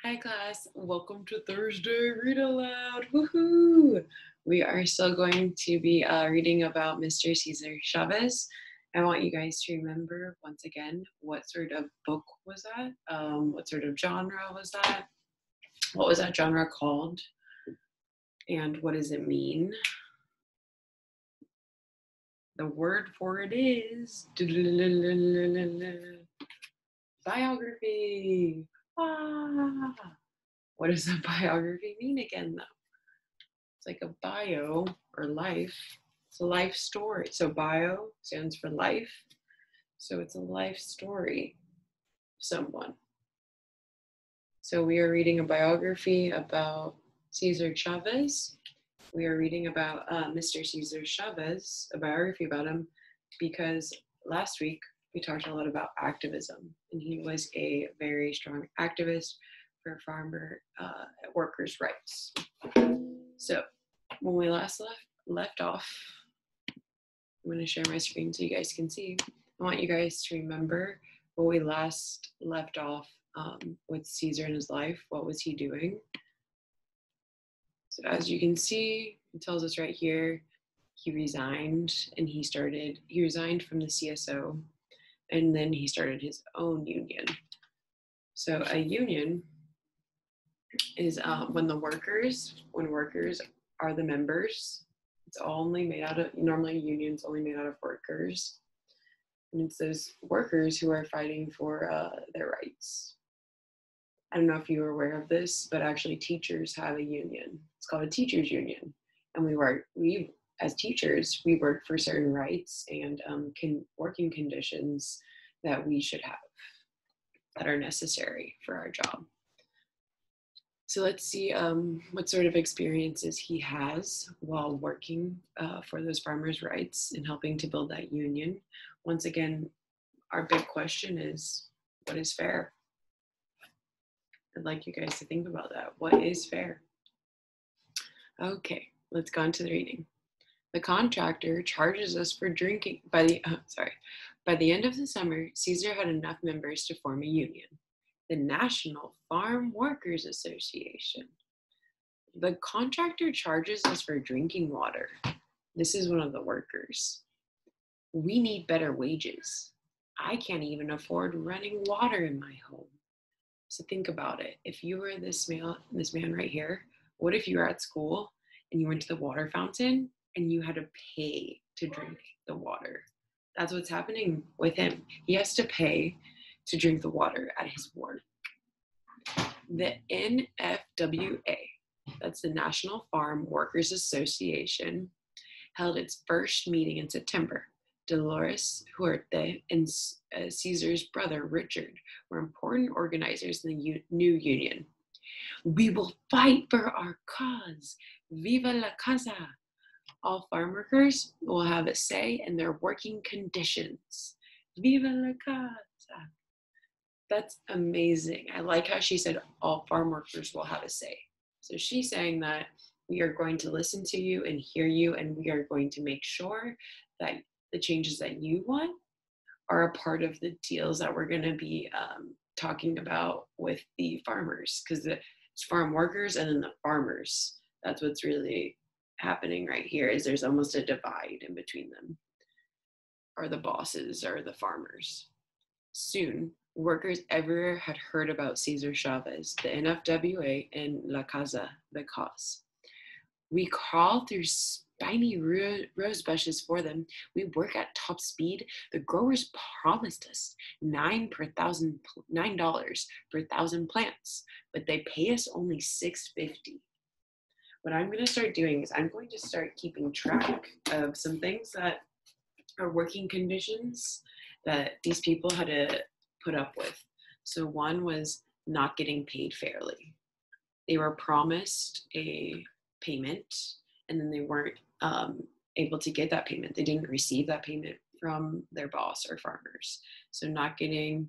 Hi class, welcome to Thursday Read Aloud. Woohoo! We are still going to be reading about Mr. Cesar Chavez. I want you guys to remember once again what sort of book was that? What sort of genre was that? What was that genre called? And what does it mean? The word for it is biography. Ah. What does a biography mean again, though? It's like a bio or life. It's a life story. So bio stands for life. So it's a life story of someone. So we are reading a biography about Cesar Chavez. We are reading about Mr. Cesar Chavez, a biography about him, because last week we talked a lot about activism, and he was a very strong activist for farmer workers' rights. So when we last left off, I'm going to share my screen so you guys can see. I want you guys to remember where we last left off with Caesar in his life. What was he doing? So as you can see, it tells us right here, he resigned and he resigned from the CSO, and then he started his own union. So a union is when workers are the members. It's only made out of, normally unions only made out of workers. And it's those workers who are fighting for their rights. I don't know if you were aware of this, but actually teachers have a union. It's called a teachers union. And we as teachers, we work for certain rights and working conditions that we should have that are necessary for our job. So let's see what sort of experiences he has while working for those farmers' rights and helping to build that union. Once again, our big question is, what is fair? I'd like you guys to think about that. What is fair? Okay, let's go on to the reading. The contractor charges us for drinking. By the end of the summer, Caesar had enough members to form a union, the National Farm Workers Association. The contractor charges us for drinking water. This is one of the workers. We need better wages. I can't even afford running water in my home. So think about it. If you were this man right here, what if you were at school and you went to the water fountain and you had to pay to drink the water? That's what's happening with him. He has to pay to drink the water at his work. The NFWA, that's the National Farm Workers Association, held its first meeting in September. Dolores Huerte and Caesar's brother Richard were important organizers in the new union. We will fight for our cause. Viva la casa. All farm workers will have a say in their working conditions. Viva la casa. That's amazing. I like how she said all farm workers will have a say. So she's saying that we are going to listen to you and hear you, and we are going to make sure that the changes that you want are a part of the deals that we're going to be talking about with the farmers, because it's farm workers and then the farmers. That's what's really happening right here, is there's almost a divide in between them, or the bosses or the farmers. Soon, workers everywhere had heard about Cesar Chavez, the NFWA, and La Casa, the cause. We crawl through spiny rose bushes for them. We work at top speed. The growers promised us $9 per thousand plants, but they pay us only $6.50. What I'm going to start doing is I'm going to start keeping track of some things that are working conditions that these people had to put up with. So one was not getting paid fairly. They were promised a payment and then they weren't able to get that payment. They didn't receive that payment from their boss or farmers. So not getting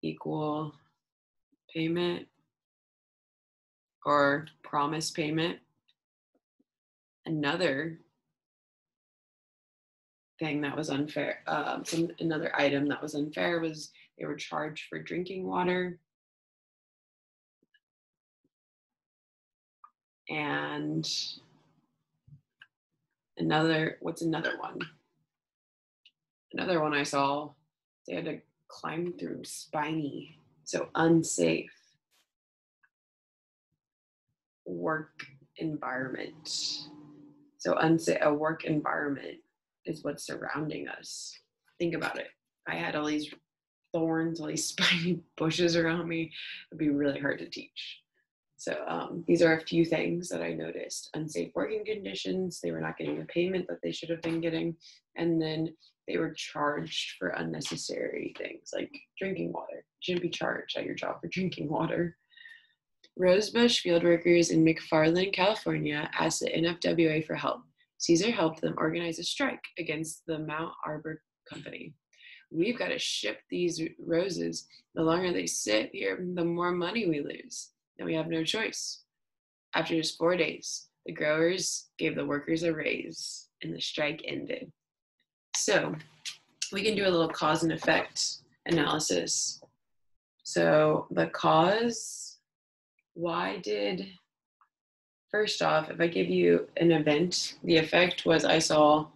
equal payment or promised payment. Another thing that was unfair, another item that was unfair was they were charged for drinking water. And what's another one? Another one I saw, they had to climb through spiny, so unsafe work environment. So unsafe, a work environment is what's surrounding us. Think about it. I had all these thorns, all these spiny bushes around me. It'd be really hard to teach. So these are a few things that I noticed. Unsafe working conditions, they were not getting the payment that they should have been getting. And then they were charged for unnecessary things like drinking water. You shouldn't be charged at your job for drinking water. Rosebush field workers in McFarland, California asked the NFWA for help. Cesar helped them organize a strike against the Mount Arbor Company. We've got to ship these roses. The longer they sit here, the more money we lose. And we have no choice. After just 4 days, the growers gave the workers a raise and the strike ended. So we can do a little cause and effect analysis. So the cause, first off, if I give you an event, the effect was I saw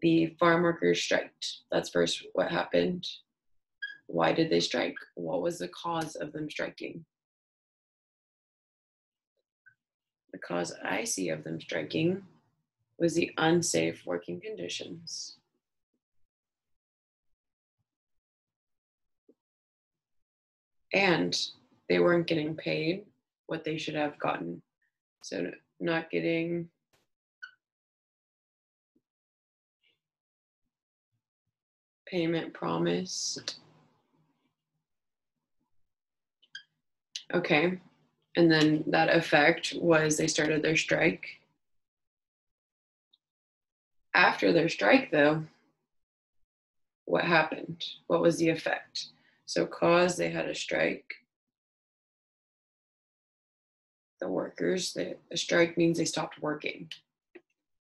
the farm workers striked. That's first what happened. Why did they strike? What was the cause of them striking? The cause I see of them striking was the unsafe working conditions. And they weren't getting paid what they should have gotten. So not getting payment promised. Okay. And then that effect was they started their strike. After their strike, though, what happened? What was the effect? So cause they had a strike. The workers, the strike means they stopped working.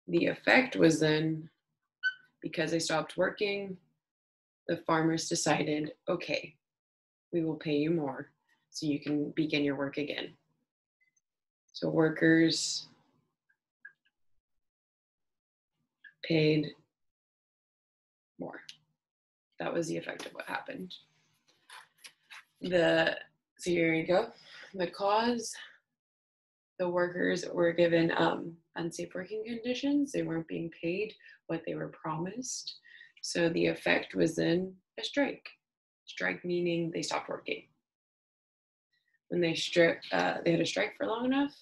The effect was then, because they stopped working, the farmers decided, okay, we will pay you more so you can begin your work again. So workers paid more. That was the effect of what happened. So here you go. The cause, the workers were given unsafe working conditions. They weren't being paid what they were promised. So the effect was then a strike. Strike meaning they stopped working. When they had a strike for long enough,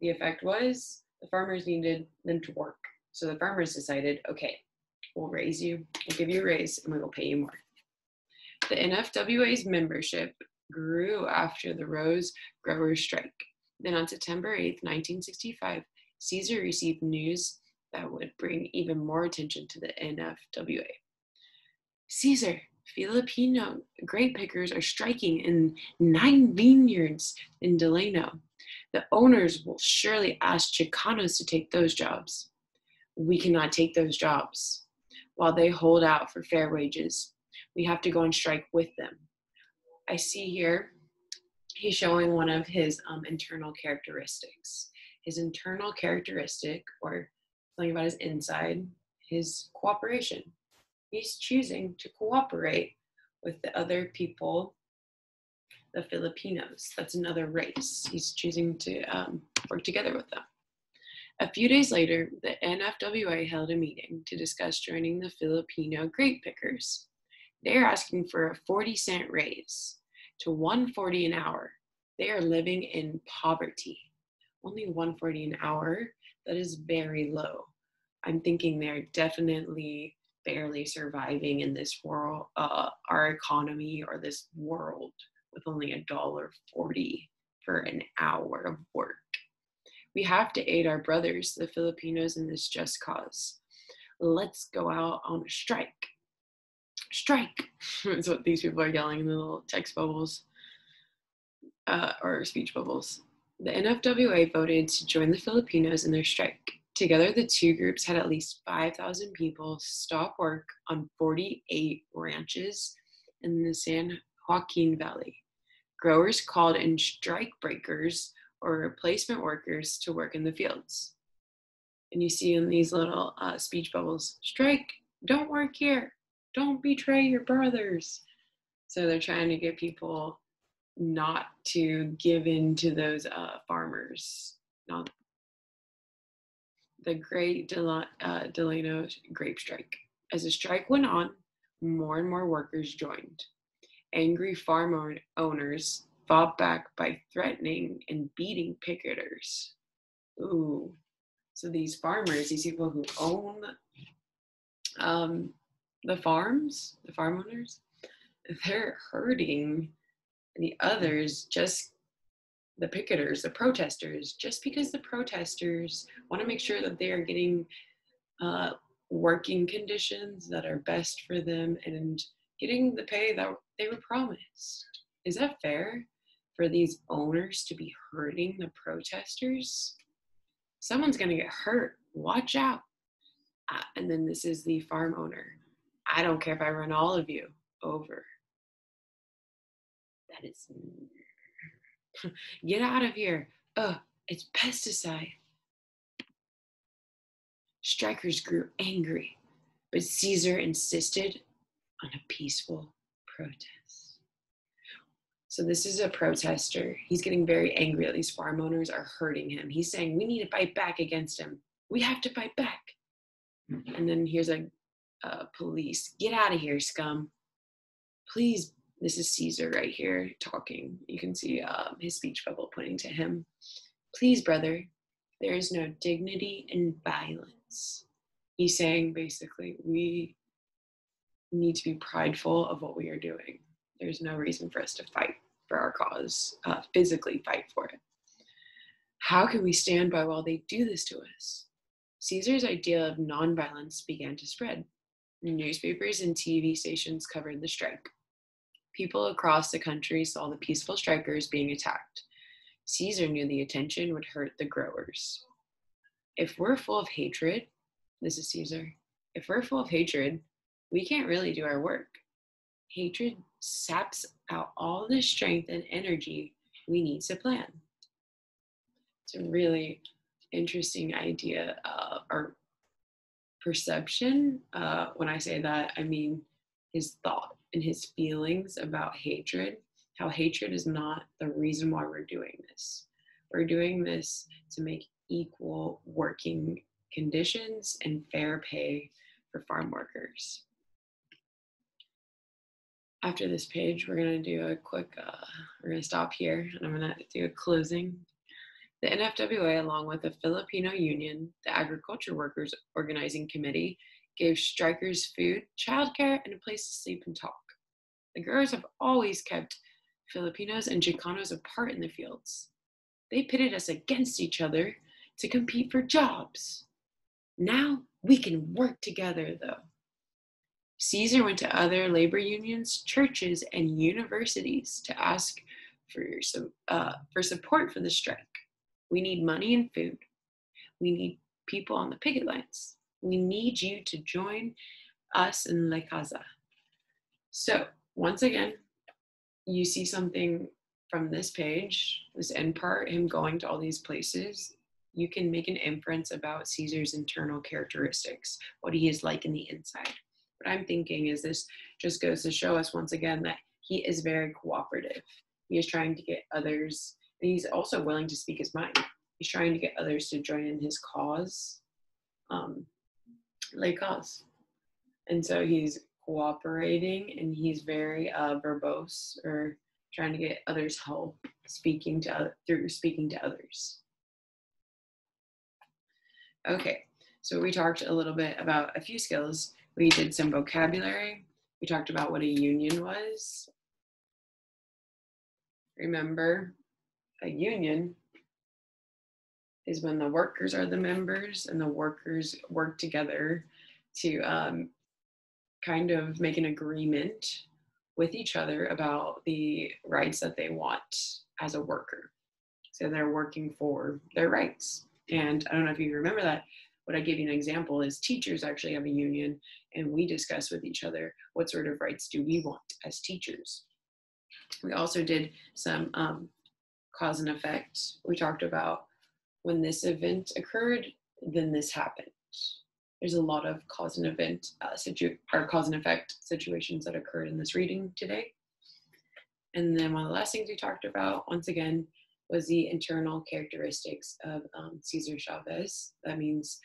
the effect was the farmers needed them to work. So the farmers decided, okay, we'll raise you, we'll give you a raise, and we will pay you more. The NFWA's membership grew after the rose growers' strike. Then on September 8th, 1965, Cesar received news that would bring even more attention to the NFWA. Cesar, Filipino grape pickers are striking in 9 vineyards in Delano. The owners will surely ask Chicanos to take those jobs. We cannot take those jobs while they hold out for fair wages. We have to go on strike with them. I see here, he's showing one of his internal characteristics. His internal characteristic, or something about his inside, his cooperation. He's choosing to cooperate with the other people, the Filipinos. That's another race. He's choosing to work together with them. A few days later, the NFWA held a meeting to discuss joining the Filipino grape pickers. They are asking for a 40-cent raise to $1.40 an hour. They are living in poverty. Only $1.40 an hour? That is very low. I'm thinking they're definitely barely surviving in this world, our economy, or this world, with only $1.40 for an hour of work. We have to aid our brothers, the Filipinos, in this just cause. Let's go out on a strike. Strike! That's what these people are yelling in the little text bubbles, or speech bubbles. The NFWA voted to join the Filipinos in their strike. Together, the two groups had at least 5,000 people stop work on 48 ranches in the San Joaquin Valley. Growers called in strike breakers, or replacement workers to work in the fields. And you see in these little speech bubbles, strike, don't work here, don't betray your brothers. So they're trying to get people not to give in to those farmers. Not the Great Delano grape strike. As the strike went on, more and more workers joined. Angry farm owners fought back by threatening and beating picketers. Ooh. So these farmers, these people who own the farms, the farm owners, they're hurting the others, just the picketers, the protesters, just because the protesters want to make sure that they are getting working conditions that are best for them and getting the pay that they were promised. Is that fair for these owners to be hurting the protesters? Someone's going to get hurt. Watch out. And then this is the farm owner. I don't care if I run all of you over. That is, get out of here. It's pesticide. Strikers grew angry, but Cesar insisted on a peaceful protest. So this is a protester. He's getting very angry that these farm owners are hurting him. He's saying, we need to fight back against him. We have to fight back. And then here's a police. Get out of here, scum. Please, this is Cesar right here talking. You can see his speech bubble pointing to him. Please, brother, there is no dignity in violence. He's saying basically, we need to be prideful of what we are doing. There's no reason for us to fight for our cause, physically fight for it. How can we stand by while they do this to us? Cesar's idea of nonviolence began to spread. Newspapers and TV stations covered the strike. People across the country saw the peaceful strikers being attacked. Cesar knew the attention would hurt the growers. If we're full of hatred, this is Cesar, if we're full of hatred, we can't really do our work. Hatred saps out all the strength and energy we need to plan. It's a really interesting idea or perception. When I say that, I mean his thought and his feelings about hatred, how hatred is not the reason why we're doing this. We're doing this to make equal working conditions and fair pay for farm workers. After this page, we're going to do a quick, we're going to stop here and I'm going to do a closing. The NFWA, along with the Filipino Union, the Agriculture Workers Organizing Committee, gave strikers food, childcare, and a place to sleep and talk. The growers have always kept Filipinos and Chicanos apart in the fields. They pitted us against each other to compete for jobs. Now we can work together, though. Cesar went to other labor unions, churches, and universities to ask for support for the strike. We need money and food. We need people on the picket lines. We need you to join us in La Casa. So once again, you see something from this page, this end part, him going to all these places. You can make an inference about Cesar's internal characteristics, what he is like in the inside. What I'm thinking is this just goes to show us once again that he is very cooperative. He is trying to get others, and he's also willing to speak his mind. He's trying to get others to join in his cause, la cause. And so he's cooperating and he's very verbose, or trying to get others help through speaking to others. Okay, so we talked a little bit about a few skills. We did some vocabulary. We talked about what a union was. Remember, a union is when the workers are the members and the workers work together to kind of make an agreement with each other about the rights that they want as a worker. So they're working for their rights. And I don't know if you remember that. What I gave you an example is teachers actually have a union, and we discuss with each other what sort of rights do we want as teachers. We also did some cause and effect. We talked about when this event occurred, then this happened. There's a lot of cause and event or cause and effect situations that occurred in this reading today. And then one of the last things we talked about, once again, was the internal characteristics of Cesar Chavez. That means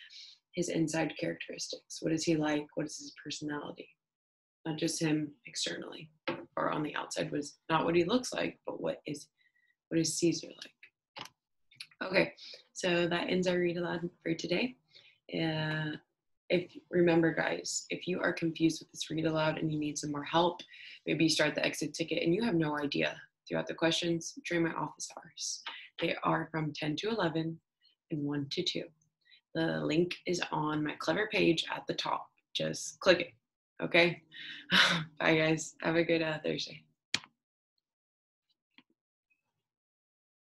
his inside characteristics. What is he like? What is his personality? Not just him externally or on the outside, was not what he looks like, but what is Cesar like? Okay, so that ends our read aloud for today. Remember guys, if you are confused with this read aloud and you need some more help, maybe you start the exit ticket and you have no idea throughout the questions, during my office hours. They are from 10 to 11 and 1 to 2. The link is on my Clever page at the top. Just click it, okay? Bye guys, have a good Thursday.